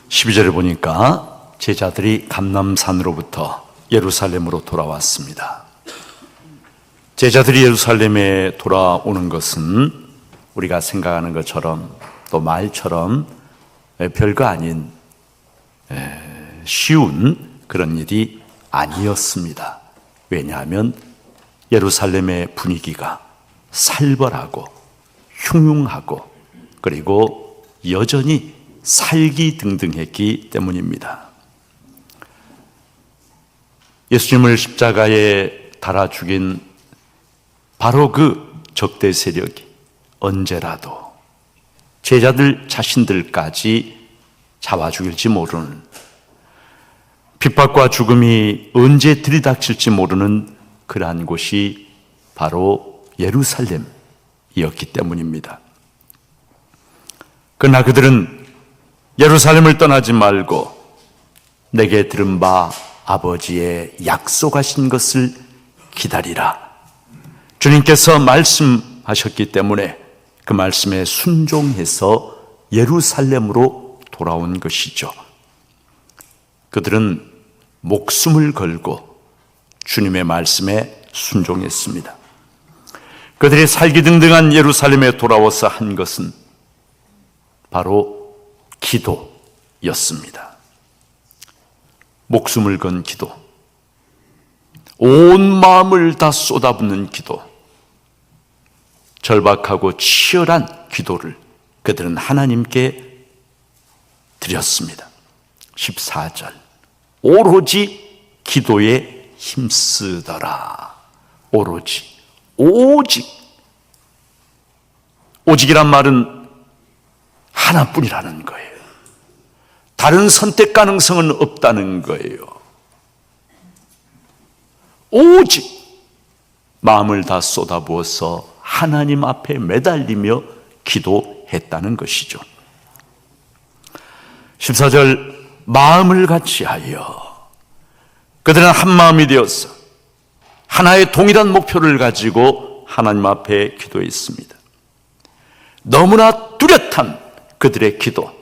12절에 보니까 제자들이 감람산으로부터 예루살렘으로 돌아왔습니다. 제자들이 예루살렘에 돌아오는 것은 우리가 생각하는 것처럼 또 말처럼 별거 아닌 쉬운 그런 일이 아니었습니다. 왜냐하면 예루살렘의 분위기가 살벌하고 흉흉하고 그리고 여전히 살기등등했기 때문입니다. 예수님을 십자가에 달아 죽인 바로 그 적대 세력이 언제라도 제자들 자신들까지 잡아 죽일지 모르는, 핍박과 죽음이 언제 들이닥칠지 모르는 그러한 곳이 바로 예루살렘이었기 때문입니다. 그러나 그들은 예루살렘을 떠나지 말고 내게 들은 바 아버지의 약속하신 것을 기다리라. 주님께서 말씀하셨기 때문에 그 말씀에 순종해서 예루살렘으로 돌아온 것이죠. 그들은 목숨을 걸고 주님의 말씀에 순종했습니다. 그들이 살기등등한 예루살렘에 돌아와서 한 것은 바로 기도였습니다. 목숨을 건 기도, 온 마음을 다 쏟아붓는 기도, 절박하고 치열한 기도를 그들은 하나님께 드렸습니다. 14절, 오로지 기도에 힘쓰더라. 오직이란 말은 하나뿐이라는 거예요. 다른 선택 가능성은 없다는 거예요. 오직 마음을 다 쏟아부어서 하나님 앞에 매달리며 기도했다는 것이죠. 14절, 마음을 같이하여 그들은 한 마음이 되어서 하나의 동일한 목표를 가지고 하나님 앞에 기도했습니다. 너무나 뚜렷한 그들의 기도.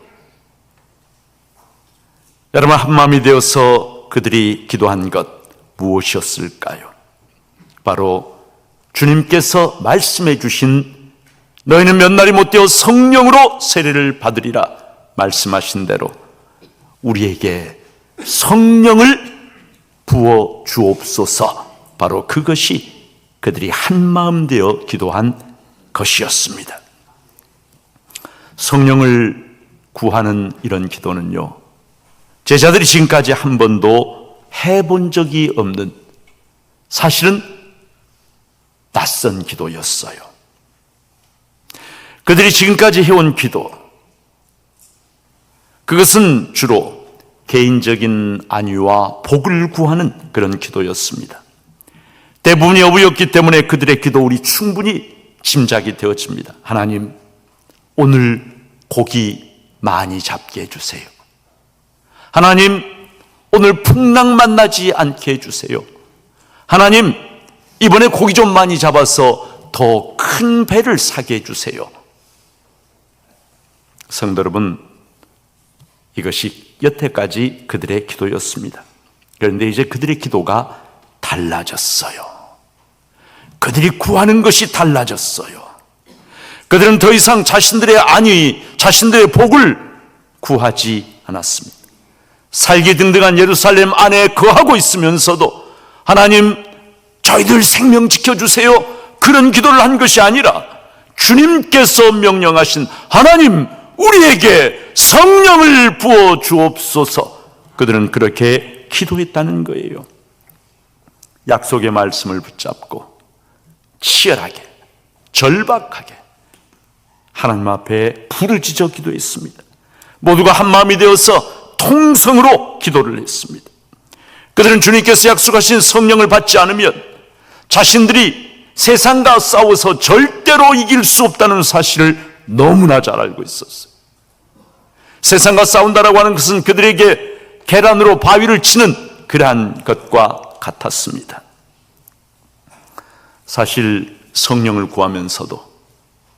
여러분, 한 마음이 되어서 그들이 기도한 것 무엇이었을까요? 바로 주님께서 말씀해 주신 너희는 몇 날이 못되어 성령으로 세례를 받으리라 말씀하신 대로 우리에게 성령을 부어 주옵소서. 바로 그것이 그들이 한 마음 되어 기도한 것이었습니다. 성령을 구하는 이런 기도는요, 제자들이 지금까지 한 번도 해본 적이 없는, 사실은 낯선 기도였어요. 그들이 지금까지 해온 기도, 그것은 주로 개인적인 안위와 복을 구하는 그런 기도였습니다. 대부분이 어부였기 때문에 그들의 기도 우리 충분히 짐작이 되어집니다. 하나님, 오늘 고기 많이 잡게 해주세요. 하나님, 오늘 풍랑 만나지 않게 해주세요. 하나님, 이번에 고기 좀 많이 잡아서 더 큰 배를 사게 해주세요. 성도 여러분, 이것이 여태까지 그들의 기도였습니다. 그런데 이제 그들의 기도가 달라졌어요. 그들이 구하는 것이 달라졌어요. 그들은 더 이상 자신들의 안위, 자신들의 복을 구하지 않았습니다. 살기등등한 예루살렘 안에 거하고 있으면서도 하나님, 저희들 생명 지켜주세요, 그런 기도를 한 것이 아니라 주님께서 명령하신 하나님, 우리에게 성령을 부어 주옵소서. 그들은 그렇게 기도했다는 거예요. 약속의 말씀을 붙잡고 치열하게, 절박하게 하나님 앞에 부르짖어 기도했습니다. 모두가 한 마음이 되어서 통성으로 기도를 했습니다. 그들은 주님께서 약속하신 성령을 받지 않으면 자신들이 세상과 싸워서 절대로 이길 수 없다는 사실을 너무나 잘 알고 있었어요. 세상과 싸운다라고 하는 것은 그들에게 계란으로 바위를 치는 그러한 것과 같았습니다. 사실 성령을 구하면서도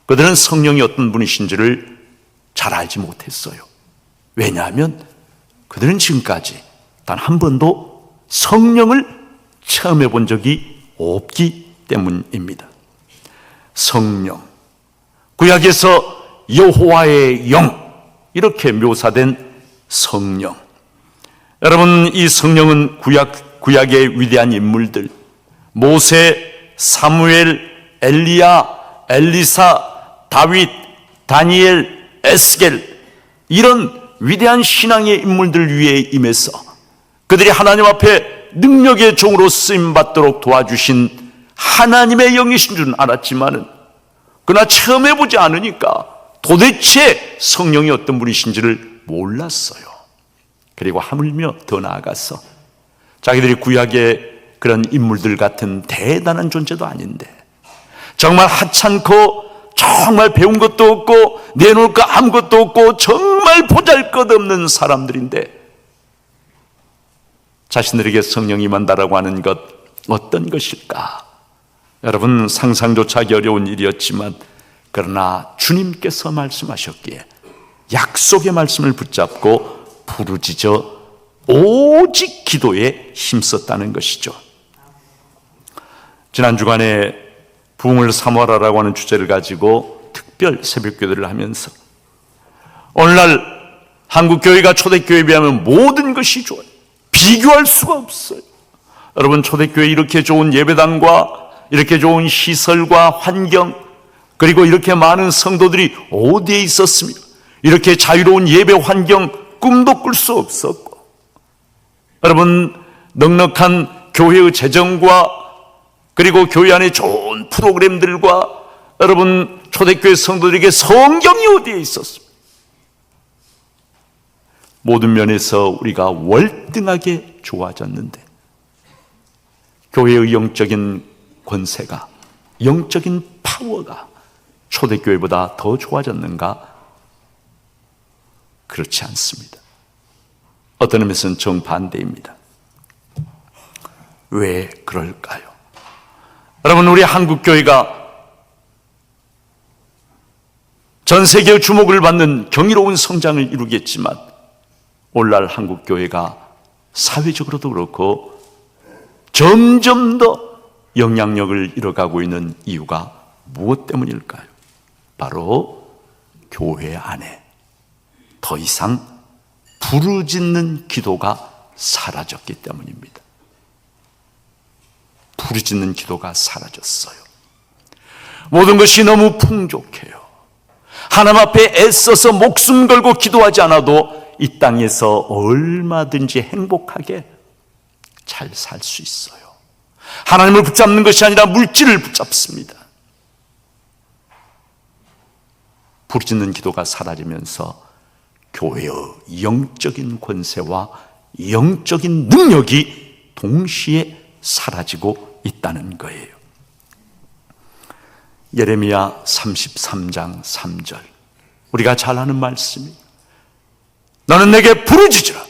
그들은 성령이 어떤 분이신지를 잘 알지 못했어요. 왜냐하면 그들은 지금까지 단 한 번도 성령을 체험해 본 적이 없기 때문입니다. 성령, 구약에서 여호와의 영 이렇게 묘사된 성령. 여러분, 이 성령은 구약의 위대한 인물들, 모세, 사무엘, 엘리야, 엘리사, 다윗, 다니엘, 에스겔, 이런 위대한 신앙의 인물들 위에 임해서 그들이 하나님 앞에 능력의 종으로 쓰임받도록 도와주신 하나님의 영이신 줄은 알았지만은, 그러나 체험해보지 않으니까 도대체 성령이 어떤 분이신지를 몰랐어요. 그리고 하물며 더 나아가서 자기들이 구약의 그런 인물들 같은 대단한 존재도 아닌데, 정말 하찮고 정말 배운 것도 없고 내놓을 거 아무것도 없고 정말 보잘것없는 사람들인데, 자신들에게 성령이 임한다라고 하는 것, 어떤 것일까? 여러분, 상상조차 하기 어려운 일이었지만, 그러나 주님께서 말씀하셨기에 약속의 말씀을 붙잡고 부르짖어 오직 기도에 힘썼다는 것이죠. 지난 주간에 부흥을 사모하라라고 하는 주제를 가지고 특별 새벽기도를 하면서, 오늘날 한국교회가 초대교회에 비하면 모든 것이 좋아요. 비교할 수가 없어요. 여러분, 초대교회 이렇게 좋은 예배당과 이렇게 좋은 시설과 환경, 그리고 이렇게 많은 성도들이 어디에 있었습니까? 이렇게 자유로운 예배 환경 꿈도 꿀 수 없었고, 여러분, 넉넉한 교회의 재정과 그리고 교회 안에 좋은 프로그램들과 여러분, 초대교회 성도들에게 성경이 어디에 있었습니까? 모든 면에서 우리가 월등하게 좋아졌는데, 교회의 영적인 권세가, 영적인 파워가 초대교회보다 더 좋아졌는가? 그렇지 않습니다. 어떤 의미에서는 정반대입니다. 왜 그럴까요? 여러분, 우리 한국교회가 전 세계의 주목을 받는 경이로운 성장을 이루겠지만, 오늘날 한국교회가 사회적으로도 그렇고 점점 더 영향력을 잃어가고 있는 이유가 무엇 때문일까요? 바로 교회 안에 더 이상 부르짖는 기도가 사라졌기 때문입니다. 부르짖는 기도가 사라졌어요. 모든 것이 너무 풍족해요. 하나님 앞에 애써서 목숨 걸고 기도하지 않아도 이 땅에서 얼마든지 행복하게 잘 살 수 있어요. 하나님을 붙잡는 것이 아니라 물질을 붙잡습니다. 부르짖는 기도가 사라지면서 교회의 영적인 권세와 영적인 능력이 동시에 사라지고 있다는 거예요. 예레미야 33장 3절, 우리가 잘 아는 말씀입니다. 너는 내게 부르짖으라.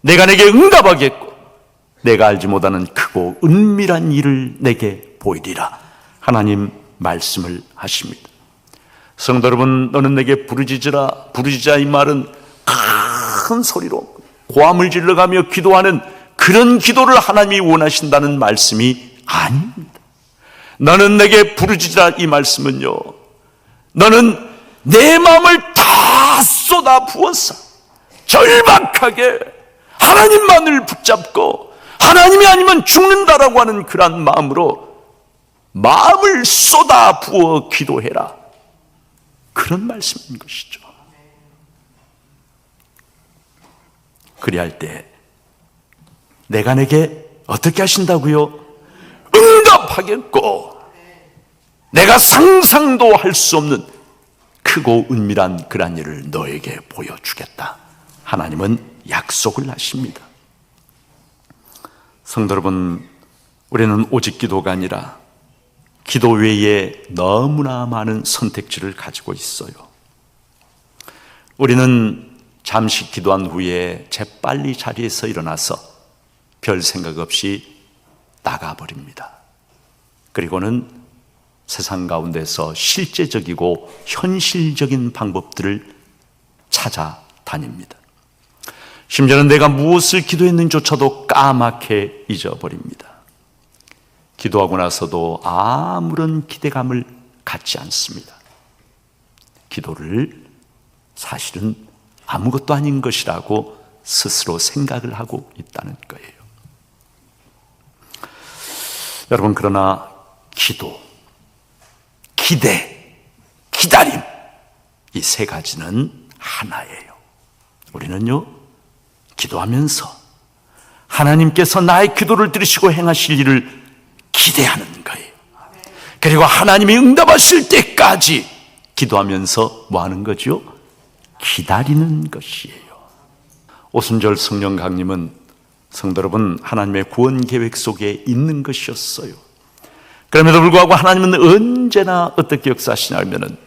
내가 내게 응답하겠고 내가 알지 못하는 크고 은밀한 일을 내게 보이리라. 하나님 말씀을 하십니다. 성도 여러분, 너는 내게 부르짖으라. 부르짖자, 이 말은 큰 소리로 고함을 질러가며 기도하는 그런 기도를 하나님이 원하신다는 말씀이 아닙니다. 너는 내게 부르짖으라, 이 말씀은요, 너는 내 마음을 다 쏟아 부어서 절박하게 하나님만을 붙잡고 하나님이 아니면 죽는다라고 하는 그런 마음으로 마음을 쏟아 부어 기도해라. 그런 말씀인 것이죠. 그리할 때 내가 내게 어떻게 하신다고요? 응답하겠고 내가 상상도 할 수 없는 크고 은밀한 그런 일을 너에게 보여주겠다. 하나님은 약속을 하십니다. 성도 여러분, 우리는 오직 기도가 아니라 기도 외에 너무나 많은 선택지를 가지고 있어요. 우리는 잠시 기도한 후에 재빨리 자리에서 일어나서 별 생각 없이 나가버립니다. 그리고는 세상 가운데서 실제적이고 현실적인 방법들을 찾아다닙니다. 심지어는 내가 무엇을 기도했는지조차도 까맣게 잊어버립니다. 기도하고 나서도 아무런 기대감을 갖지 않습니다. 기도를 사실은 아무것도 아닌 것이라고 스스로 생각을 하고 있다는 거예요. 여러분, 그러나 기도, 기대, 기다림, 이 세 가지는 하나예요. 우리는요, 기도하면서 하나님께서 나의 기도를 들으시고 행하실 일을 기대하는 거예요. 그리고 하나님이 응답하실 때까지 기도하면서 뭐 하는 거죠? 기다리는 것이에요. 오순절 성령 강림은 성도 여러분, 하나님의 구원 계획 속에 있는 것이었어요. 그럼에도 불구하고 하나님은 언제나 어떻게 역사하시냐 하면은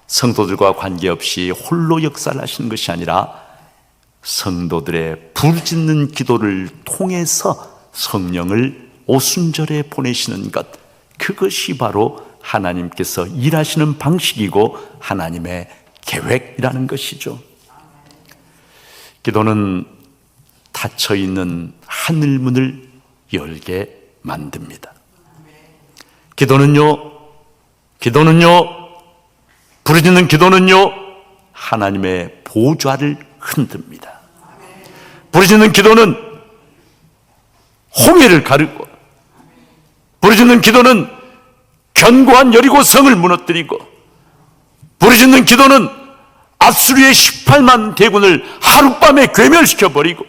성도들과 관계없이 홀로 역사를 하시는 것이 아니라 성도들의 부르짖는 기도를 통해서 성령을 오순절에 보내시는 것, 그것이 바로 하나님께서 일하시는 방식이고 하나님의 계획이라는 것이죠. 기도는 닫혀있는 하늘문을 열게 만듭니다. 기도는요, 부르짖는 기도는요, 하나님의 보좌를 흔듭니다. 부르짖는 기도는 홍해를 가르고, 부르짖는 기도는 견고한 여리고성을 무너뜨리고, 부르짖는 기도는 아수르의 18만 대군을 하룻밤에 괴멸시켜버리고,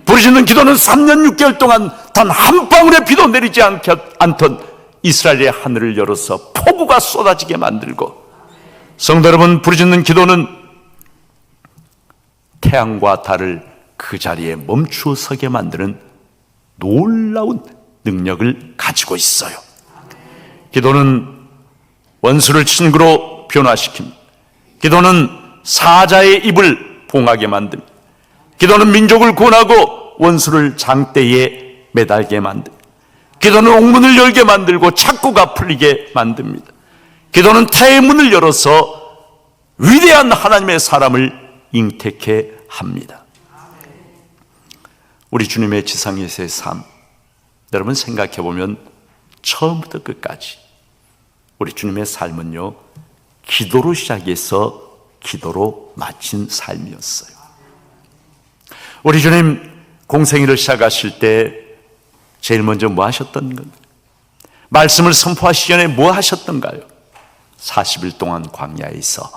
부르짖는 기도는 3년 6개월 동안 단 한 방울의 비도 내리지 않던 이스라엘의 하늘을 열어서 폭우가 쏟아지게 만들고, 성도 여러분, 부르짖는 기도는 태양과 달을 그 자리에 멈추어 서게 만드는 놀라운 능력을 가지고 있어요. 기도는 원수를 친구로 변화시킵니다. 기도는 사자의 입을 봉하게 만듭니다. 기도는 민족을 구원하고 원수를 장대에 매달게 만듭니다. 기도는 옥문을 열게 만들고 착고가 풀리게 만듭니다. 기도는 태의 문을 열어서 위대한 하나님의 사람을 잉태케 합니다. 우리 주님의 지상에서의 삶, 여러분 생각해 보면 처음부터 끝까지 우리 주님의 삶은요, 기도로 시작해서 기도로 마친 삶이었어요. 우리 주님 공생애를 시작하실 때 제일 먼저 뭐 하셨던 건가요? 말씀을 선포하시기 전에 뭐 하셨던가요? 40일 동안 광야에서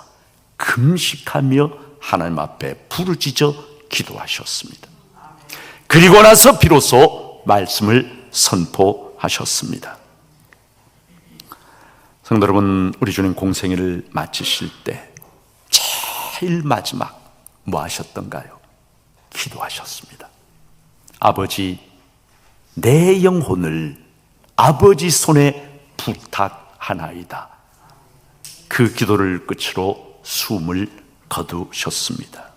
금식하며 하나님 앞에 부르짖어 기도하셨습니다. 그리고 나서 비로소 말씀을 선포하셨습니다. 성도 여러분, 우리 주님 공생애를 마치실 때 제일 마지막 뭐 하셨던가요? 기도하셨습니다. 아버지, 내 영혼을 아버지 손에 부탁하나이다. 그 기도를 끝으로 숨을 거두셨습니다.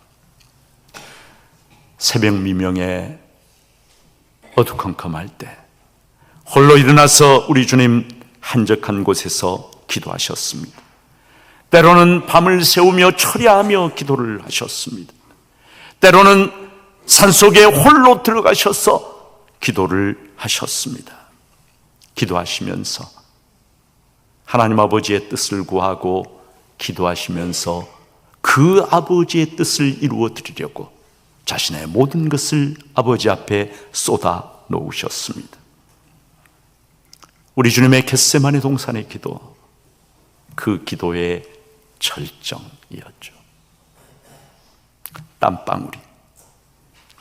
새벽 미명에 어두컴컴할 때 홀로 일어나서 우리 주님 한적한 곳에서 기도하셨습니다. 때로는 밤을 새우며 철야하며 기도를 하셨습니다. 때로는 산속에 홀로 들어가셔서 기도를 하셨습니다. 기도하시면서 하나님 아버지의 뜻을 구하고 기도하시면서 그 아버지의 뜻을 이루어 드리려고 자신의 모든 것을 아버지 앞에 쏟아 놓으셨습니다. 우리 주님의 겟세마네 동산의 기도, 그 기도의 절정이었죠. 땀방울이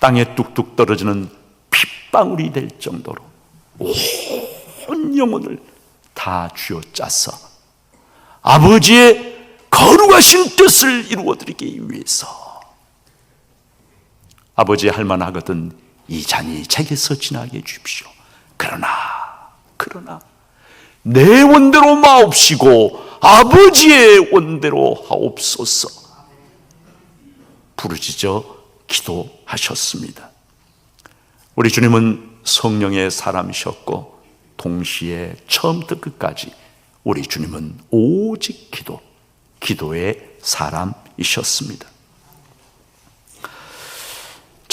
땅에 뚝뚝 떨어지는 핏방울이 될 정도로 온 영혼을 다 쥐어짜서 아버지의 거룩하신 뜻을 이루어드리기 위해서, 아버지 할 만하거든 이 잔이 제게서 지나게 해주십시오. 그러나 내 원대로 마옵시고 아버지의 원대로 하옵소서. 부르짖어 기도하셨습니다. 우리 주님은 성령의 사람이셨고 동시에 처음부터 끝까지 우리 주님은 오직 기도의 사람이셨습니다.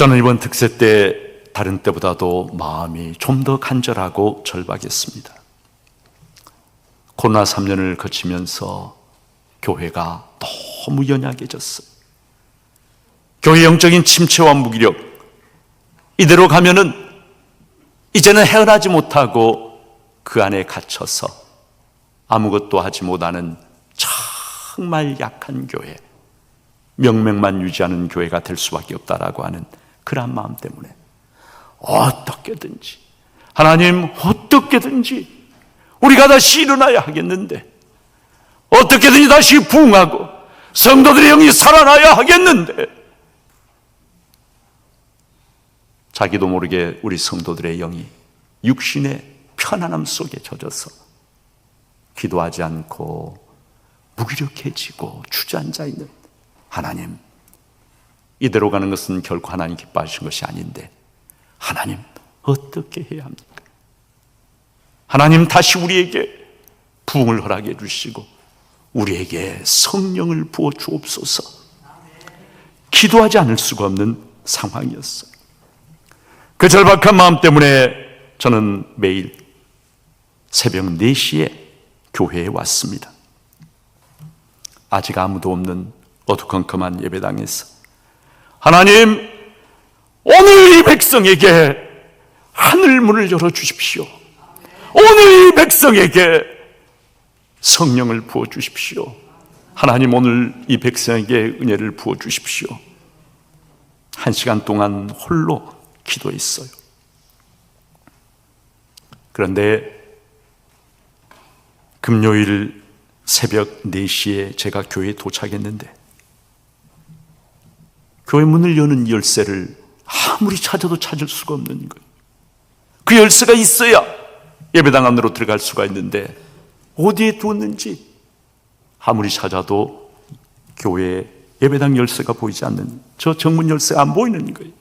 저는 이번 특세 때 다른 때보다도 마음이 좀 더 간절하고 절박했습니다. 코로나 3년을 거치면서 교회가 너무 연약해졌어요. 교회 영적인 침체와 무기력, 이대로 가면은 이제는 헤어나지 못하고 그 안에 갇혀서 아무것도 하지 못하는 정말 약한 교회, 명맥만 유지하는 교회가 될 수밖에 없다라고 하는 그런 마음 때문에 어떻게든지, 하나님 어떻게든지 우리가 다시 일어나야 하겠는데, 어떻게든지 다시 부흥하고 성도들의 영이 살아나야 하겠는데, 자기도 모르게 우리 성도들의 영이 육신의 편안함 속에 젖어서 기도하지 않고 무기력해지고 주저앉아 있는, 하나님, 이대로 가는 것은 결코 하나님 기뻐하신 것이 아닌데 하나님 어떻게 해야 합니까? 하나님 다시 우리에게 부흥을 허락해 주시고 우리에게 성령을 부어 주옵소서. 기도하지 않을 수가 없는 상황이었어요. 그 절박한 마음 때문에 저는 매일 새벽 4시에 교회에 왔습니다. 아직 아무도 없는 어두컴컴한 예배당에서 하나님, 오늘 이 백성에게 하늘문을 열어주십시오. 오늘 이 백성에게 성령을 부어주십시오. 하나님, 오늘 이 백성에게 은혜를 부어주십시오. 1시간 동안 홀로 기도했어요. 그런데 금요일 새벽 4시에 제가 교회에 도착했는데 교회 문을 여는 열쇠를 아무리 찾아도 찾을 수가 없는 거예요. 그 열쇠가 있어야 예배당 안으로 들어갈 수가 있는데 어디에 두었는지 아무리 찾아도 교회 예배당 열쇠가 보이지 않는, 저 정문 열쇠가 안 보이는 거예요.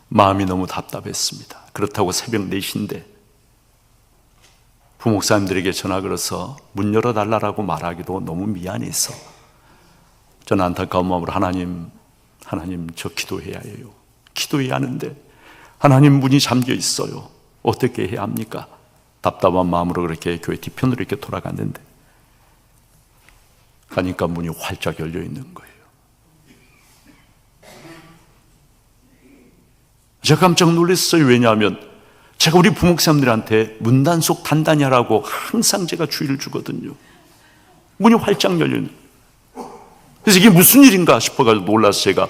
마음이 너무 답답했습니다. 그렇다고 새벽 4시인데 부목사님들에게 전화 걸어서 문 열어달라고 말하기도 너무 미안해서 저는 안타까운 마음으로 하나님 저 기도해야 해요. 기도해야 하는데 하나님 문이 잠겨 있어요. 어떻게 해야 합니까? 답답한 마음으로 그렇게 교회 뒤편으로 이렇게 돌아갔는데 가니까 문이 활짝 열려 있는 거예요. 제가 깜짝 놀랐어요. 왜냐하면 제가 우리 부목사님들한테 문단속 단단히 하라고 항상 제가 주의를 주거든요. 문이 활짝 열려 있는 거예요. 그래서 이게 무슨 일인가 싶어가지고 놀라서 제가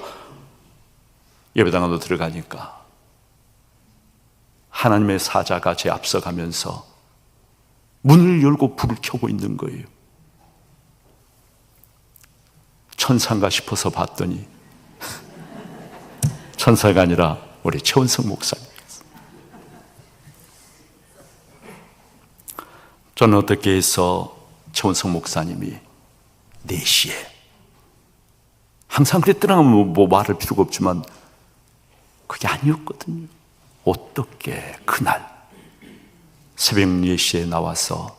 예배당 안으로 들어가니까 하나님의 사자가 제 앞서가면서 문을 열고 불을 켜고 있는 거예요. 천사인가 싶어서 봤더니 천사가 아니라 우리 최원성 목사님이었어요. 저는 어떻게 해서 최원성 목사님이 4시에, 항상 그랬더라면 뭐 말할 필요가 없지만 그게 아니었거든요. 어떻게 그날 새벽 4시에 나와서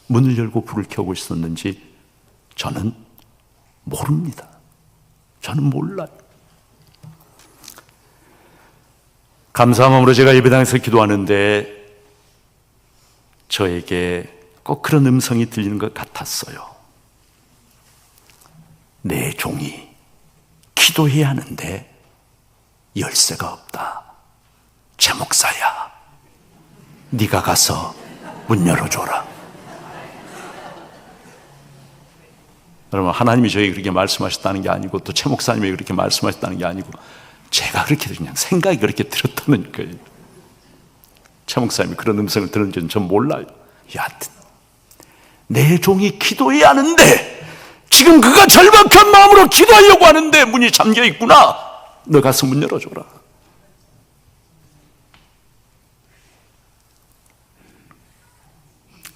문을 열고 불을 켜고 있었는지 저는 모릅니다. 저는 몰라요. 감사한 마음으로 제가 예배당에서 기도하는데 저에게 꼭 그런 음성이 들리는 것 같았어요. 내 종이 기도해야 하는데 열쇠가 없다. 제 목사야, 네가 가서 문 열어줘라. 여러분, 하나님이 저에게 그렇게 말씀하셨다는 게 아니고 또 최 목사님이 그렇게 말씀하셨다는 게 아니고 제가 그렇게 그냥 생각이 그렇게 들었다는 거예요. 최 목사님이 그런 음성을 들은지는 전 몰라요. 여하튼 내 종이 기도해야 하는데 지금 그가 절박한 마음으로 기도하려고 하는데 문이 잠겨 있구나. 너 가서 문 열어줘라.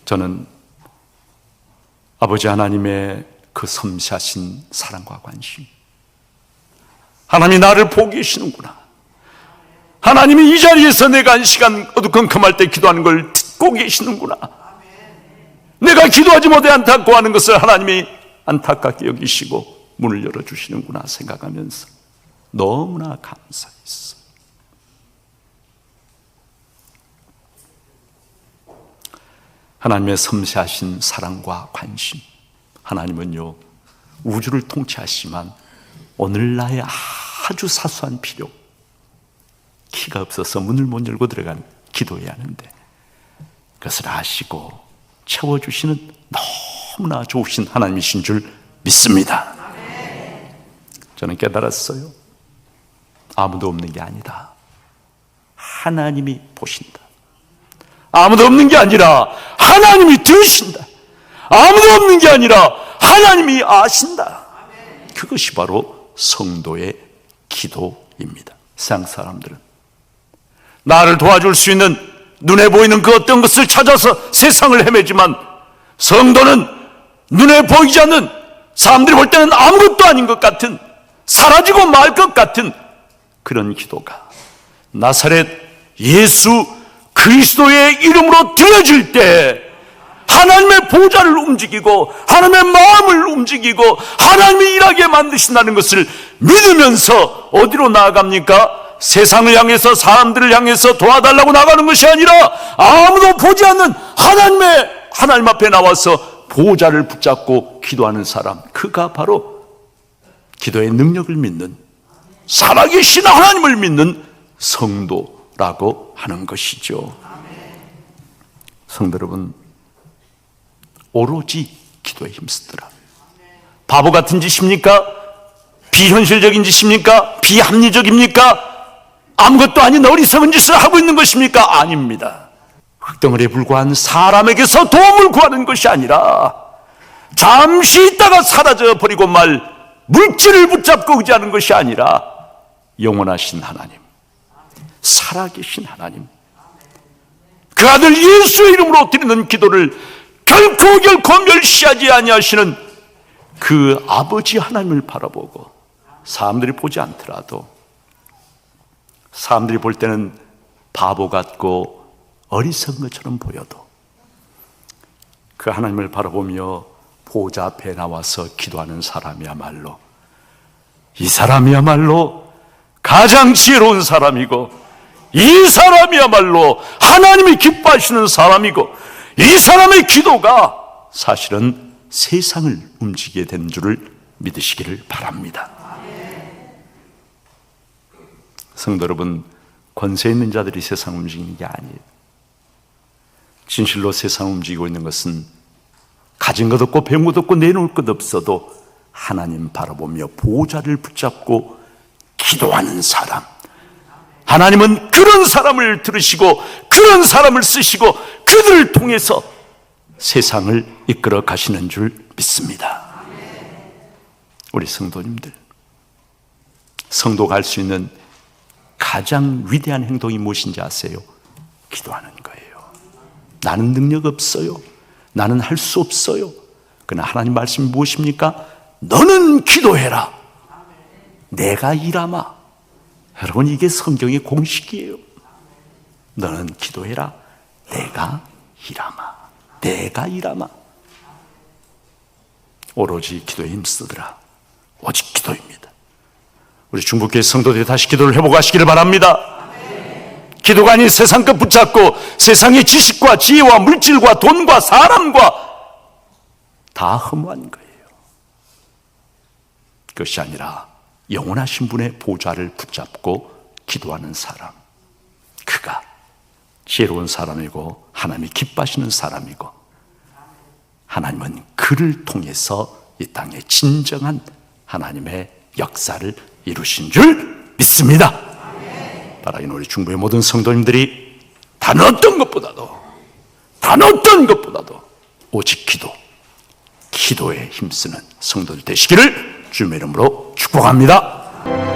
저는 아버지 하나님의 그 섬세하신 사랑과 관심, 하나님이 나를 보고 계시는구나, 하나님이 이 자리에서 내가 한 시간 어두컴컴할 때 기도하는 걸 듣고 계시는구나, 내가 기도하지 못해 안타까워하는 것을 하나님이 안타깝게 여기시고 문을 열어주시는구나 생각하면서 너무나 감사했어. 하나님의 섬세하신 사랑과 관심, 하나님은요 우주를 통치하시지만 오늘날의 아주 사소한 필요, 키가 없어서 문을 못 열고 들어간 기도해야 하는데 그것을 아시고 채워주시는 너무나 좋으신 하나님이신 줄 믿습니다. 저는 깨달았어요. 아무도 없는 게 아니다. 하나님이 보신다. 아무도 없는 게 아니라 하나님이 들으신다. 아무도 없는 게 아니라 하나님이 아신다. 그것이 바로 성도의 기도입니다. 세상 사람들은 나를 도와줄 수 있는 눈에 보이는 그 어떤 것을 찾아서 세상을 헤매지만 성도는 눈에 보이지 않는, 사람들이 볼 때는 아무것도 아닌 것 같은, 사라지고 말 것 같은 그런 기도가 나사렛 예수 그리스도의 이름으로 드려질 때 하나님의 보좌를 움직이고 하나님의 마음을 움직이고 하나님이 일하게 만드신다는 것을 믿으면서 어디로 나아갑니까? 세상을 향해서, 사람들을 향해서 도와달라고 나가는 것이 아니라 아무도 보지 않는 하나님 앞에 나와서 보좌를 붙잡고 기도하는 사람, 그가 바로 기도의 능력을 믿는, 살아계신 하나님을 믿는 성도라고 하는 것이죠. 성도 여러분, 오로지 기도에 힘쓰더라. 바보 같은 짓입니까? 비현실적인 짓입니까? 비합리적입니까? 아무것도 아닌 어리석은 짓을 하고 있는 것입니까? 아닙니다. 흙덩어리에 불과한 사람에게서 도움을 구하는 것이 아니라 잠시 있다가 사라져 버리고 말 물질을 붙잡고 의지하는 것이 아니라 영원하신 하나님, 살아계신 하나님, 그 아들 예수의 이름으로 드리는 기도를 결코 멸시하지 아니하시는 그 아버지 하나님을 바라보고, 사람들이 보지 않더라도, 사람들이 볼 때는 바보 같고 어리석은 것처럼 보여도 그 하나님을 바라보며 보좌 앞에 나와서 기도하는 사람이야말로, 이 사람이야말로 가장 지혜로운 사람이고, 이 사람이야말로 하나님이 기뻐하시는 사람이고, 이 사람의 기도가 사실은 세상을 움직이게 된 줄을 믿으시기를 바랍니다. 성도 여러분, 권세 있는 자들이 세상을 움직이는 게 아니에요. 진실로 세상을 움직이고 있는 것은 가진 것 없고 배운 것 없고 내놓을 것 없어도 하나님 바라보며 보좌를 붙잡고 기도하는 사람, 하나님은 그런 사람을 들으시고 그런 사람을 쓰시고 그들을 통해서 세상을 이끌어 가시는 줄 믿습니다. 우리 성도님들, 성도가 할 수 있는 가장 위대한 행동이 무엇인지 아세요? 기도하는 거예요. 나는 능력 없어요. 나는 할 수 없어요. 그러나 하나님 말씀이 무엇입니까? 너는 기도해라. 내가 일하마. 여러분, 이게 성경의 공식이에요. 너는 기도해라. 내가 일하마. 내가 일하마. 오로지 기도에 힘쓰더라. 오직 기도입니다. 우리 중국교회 성도들이 다시 기도를 해보고 하시기를 바랍니다. 기도가 아닌 세상 것 붙잡고 세상의 지식과 지혜와 물질과 돈과 사람과 다 허무한 거예요. 그것이 아니라 영원하신 분의 보좌를 붙잡고 기도하는 사람, 그가 지혜로운 사람이고 하나님이 기뻐하시는 사람이고, 하나님은 그를 통해서 이 땅에 진정한 하나님의 역사를 이루신 줄 믿습니다. 따라서 우리 중부의 모든 성도님들이 단 어떤 것보다도 오직 기도에 힘쓰는 성도들 되시기를 주님의 이름으로 축복합니다.